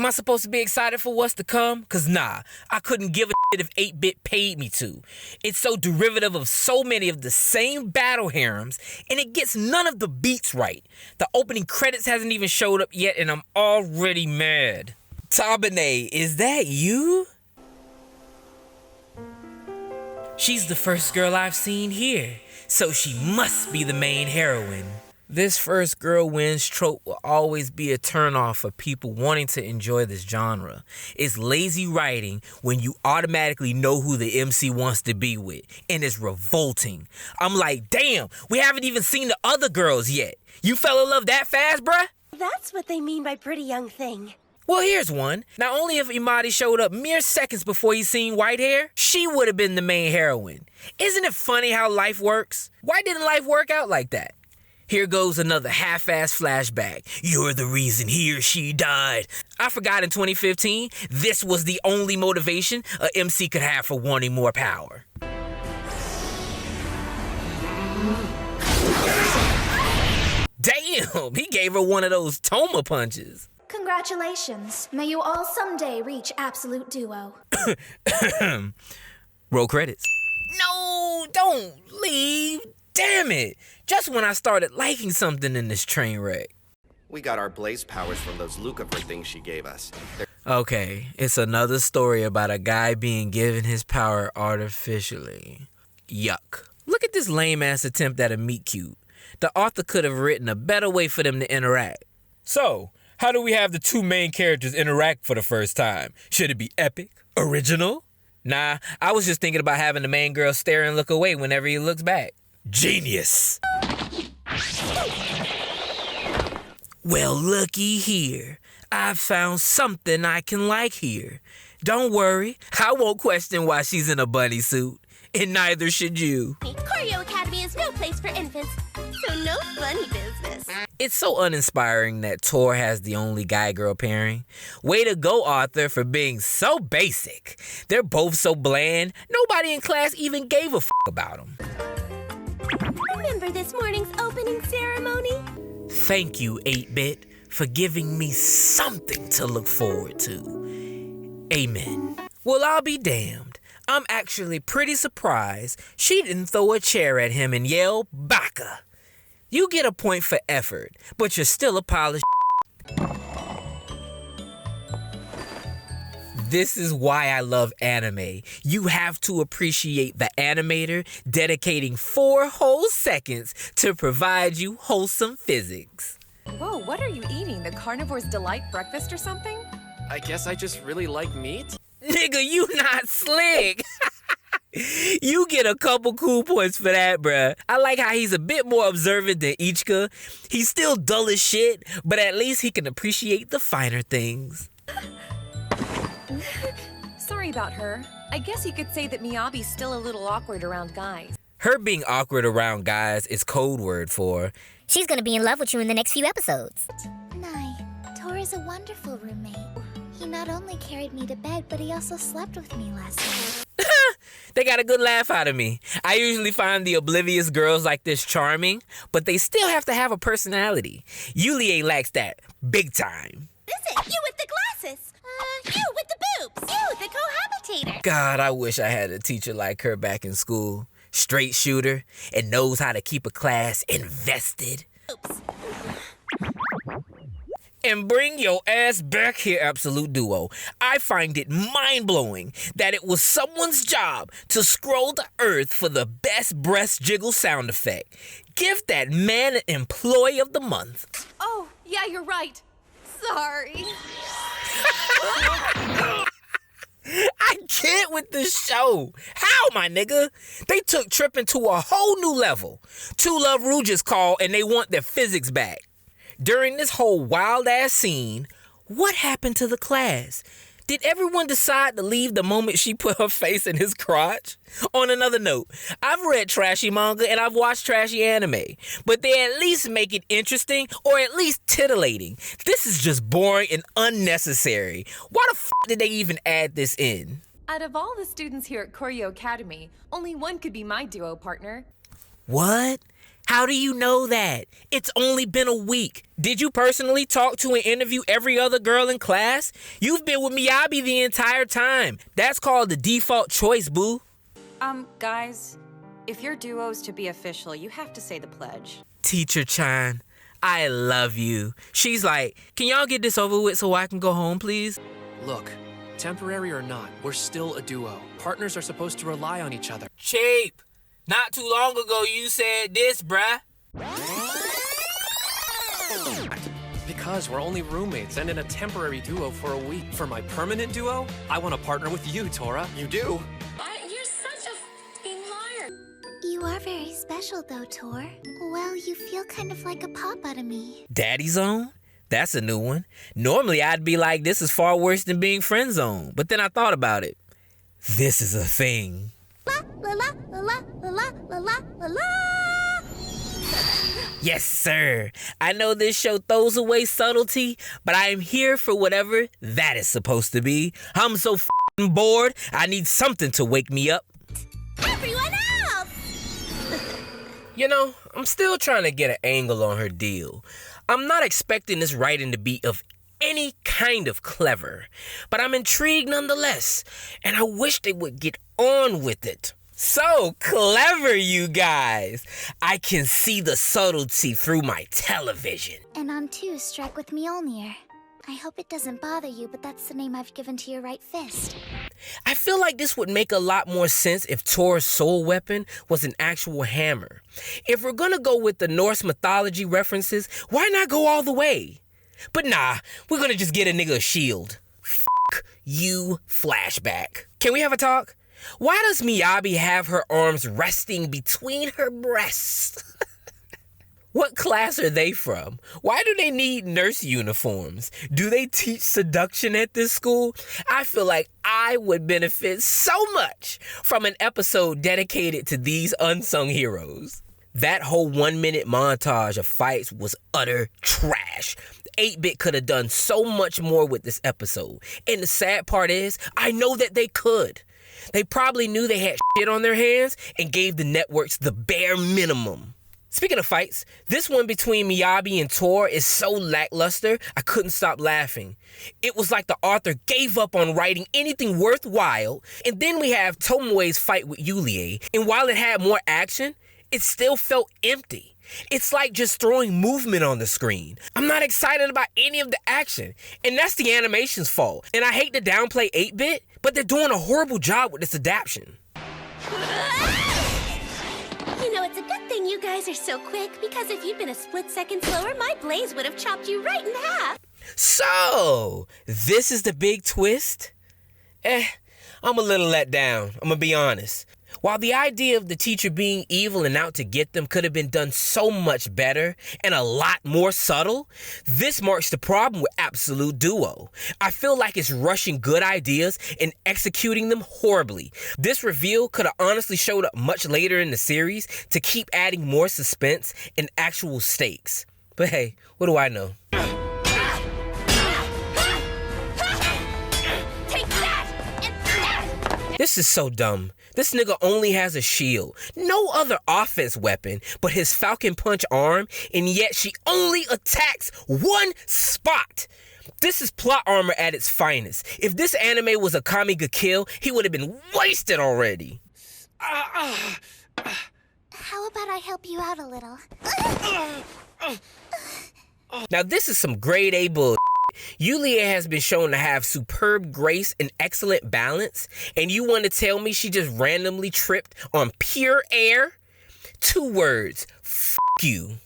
I supposed to be excited for what's to come? Cause nah, I couldn't give a shit if 8-Bit paid me to. It's so derivative of so many of the same battle harems, and it gets none of the beats right. The opening credits hasn't even showed up yet, and I'm already mad. Tabane, is that you? She's the first girl I've seen here, so she must be the main heroine. This first girl wins trope will always be a turnoff for people wanting to enjoy this genre. It's lazy writing when you automatically know who the MC wants to be with, and it's revolting. I'm like, damn, we haven't even seen the other girls yet. You fell in love that fast, bruh? That's what they mean by pretty young thing. Well, here's one. Not only if Imadi showed up mere seconds before he seen white hair, she would have been the main heroine. Isn't it funny how life works? Why didn't life work out like that? Here goes another half-ass flashback. You're the reason he or she died. I forgot in 2015, this was the only motivation a MC could have for wanting more power. Damn, he gave her one of those Toma punches. Congratulations. May you all someday reach absolute duo. Roll credits. No, don't leave. Damn it. Just when I started liking something in this train wreck. We got our blaze powers from those Lucifer things she gave us. Okay, it's another story about a guy being given his power artificially. Yuck. Look at this lame-ass attempt at a meet cute. The author could have written a better way for them to interact. So, how do we have the two main characters interact for the first time? Should it be epic? Original? Nah, I was just thinking about having the main girl stare and look away whenever he looks back. Genius! Well, looky here. I've found something I can like here. Don't worry, I won't question why she's in a bunny suit. And neither should you. Choreo Academy is no place for infants, so no funny business. It's so uninspiring that Tor has the only guy-girl pairing. Way to go, Arthur, for being so basic. They're both so bland, nobody in class even gave a f*** about them. Remember this morning's opening ceremony? Thank you, 8-Bit, for giving me something to look forward to. Amen. Well, I'll be damned. I'm actually pretty surprised she didn't throw a chair at him and yell, Baka. You get a point for effort, but you're still a pile of shit. This is why I love anime. You have to appreciate the animator dedicating 4 whole seconds to provide you wholesome physics. Whoa, what are you eating? The Carnivore's Delight breakfast or something? I guess I just really like meat. Nigga, you not slick. You get a couple cool points for that, bruh. I like how he's a bit more observant than Ichika. He's still dull as shit, but at least he can appreciate the finer things. Sorry about her. I guess you could say that Miyabi's still a little awkward around guys. Her being awkward around guys is code word for she's gonna be in love with you in the next few episodes. Nai, Tor is a wonderful roommate. He not only carried me to bed, but he also slept with me last night. They got a good laugh out of me. I usually find the oblivious girls like this charming, but they still have to have a personality. Yulie lacks that big time. Is it you with the glasses? You with the boobs? You, the cohabitator? God, I wish I had a teacher like her back in school. Straight shooter and knows how to keep a class invested. Oops. And bring your ass back here, Absolute Duo. I find it mind-blowing that it was someone's job to scroll the earth for the best breast jiggle sound effect. Give that man an Employee of the Month. Oh, yeah, you're right. Sorry. I can't with this show. How, my nigga? They took tripping to a whole new level. Two Love Rouges call and they want their physics back. During this whole wild-ass scene, what happened to the class? Did everyone decide to leave the moment she put her face in his crotch? On another note, I've read trashy manga and I've watched trashy anime, but they at least make it interesting or at least titillating. This is just boring and unnecessary. Why the f*** did they even add this in? Out of all the students here at Choreo Academy, only one could be my duo partner. What? How do you know that? It's only been a week. Did you personally talk to and interview every other girl in class? You've been with Miyabi the entire time. That's called the default choice, boo. Guys, if your duo's to be official, you have to say the pledge. Teacher Chan, I love you. She's like, can y'all get this over with so I can go home, please? Look, temporary or not, we're still a duo. Partners are supposed to rely on each other. Cheap. Not too long ago you said this, bruh. Because we're only roommates and in a temporary duo for a week. For my permanent duo, I want to partner with you, Tora. You do? You're such a f***ing liar. You are very special, though, Tor. Well, you feel kind of like a papa to me. Daddy zone? That's a new one. Normally I'd be like, this is far worse than being friend zone. But then I thought about it. This is a thing. La la la la la la la la la la. Yes, sir. I know this show throws away subtlety, but I am here for whatever that is supposed to be. I'm so f***ing bored, I need something to wake me up. Everyone else! You know, I'm still trying to get an angle on her deal. I'm not expecting this writing to be of any kind of clever, but I'm intrigued nonetheless, and I wish they would get on with it. So clever, you guys. I can see the subtlety through my television. And on 2, strike with Mjolnir. I hope it doesn't bother you, but that's the name I've given to your right fist. I feel like this would make a lot more sense if Tor's soul weapon was an actual hammer. If we're gonna go with the Norse mythology references, why not go all the way? But nah, we're gonna just get a nigga a shield. F*** you, flashback. Can we have a talk? Why does Miyabi have her arms resting between her breasts? What class are they from? Why do they need nurse uniforms? Do they teach seduction at this school? I feel like I would benefit so much from an episode dedicated to these unsung heroes. That whole 1-minute montage of fights was utter trash. 8-Bit could have done so much more with this episode. And the sad part is, I know that they could. They probably knew they had shit on their hands and gave the networks the bare minimum. Speaking of fights, this one between Miyabi and Tor is so lackluster, I couldn't stop laughing. It was like the author gave up on writing anything worthwhile, and then we have Tomoe's fight with Yulie, and while it had more action, it still felt empty. It's like just throwing movement on the screen. I'm not excited about any of the action, and that's the animation's fault. And I hate to downplay 8-Bit, but they're doing a horrible job with this adaptation. You know, it's a good thing you guys are so quick, because if you'd been a split second slower, my blaze would have chopped you right in half. So, this is the big twist? I'm a little let down, I'm gonna be honest. While the idea of the teacher being evil and out to get them could have been done so much better and a lot more subtle, this marks the problem with Absolute Duo. I feel like it's rushing good ideas and executing them horribly. This reveal could have honestly showed up much later in the series to keep adding more suspense and actual stakes. But hey, what do I know? This is so dumb. This nigga only has a shield, no other offense weapon but his Falcon Punch arm, and yet she only attacks one spot. This is plot armor at its finest. If this anime was a Kami ga Kill, he would have been wasted already. How about I help you out a little? Now this is some grade A bull. Yulia has been shown to have superb grace and excellent balance, and you want to tell me she just randomly tripped on pure air? 2 words, f*** you.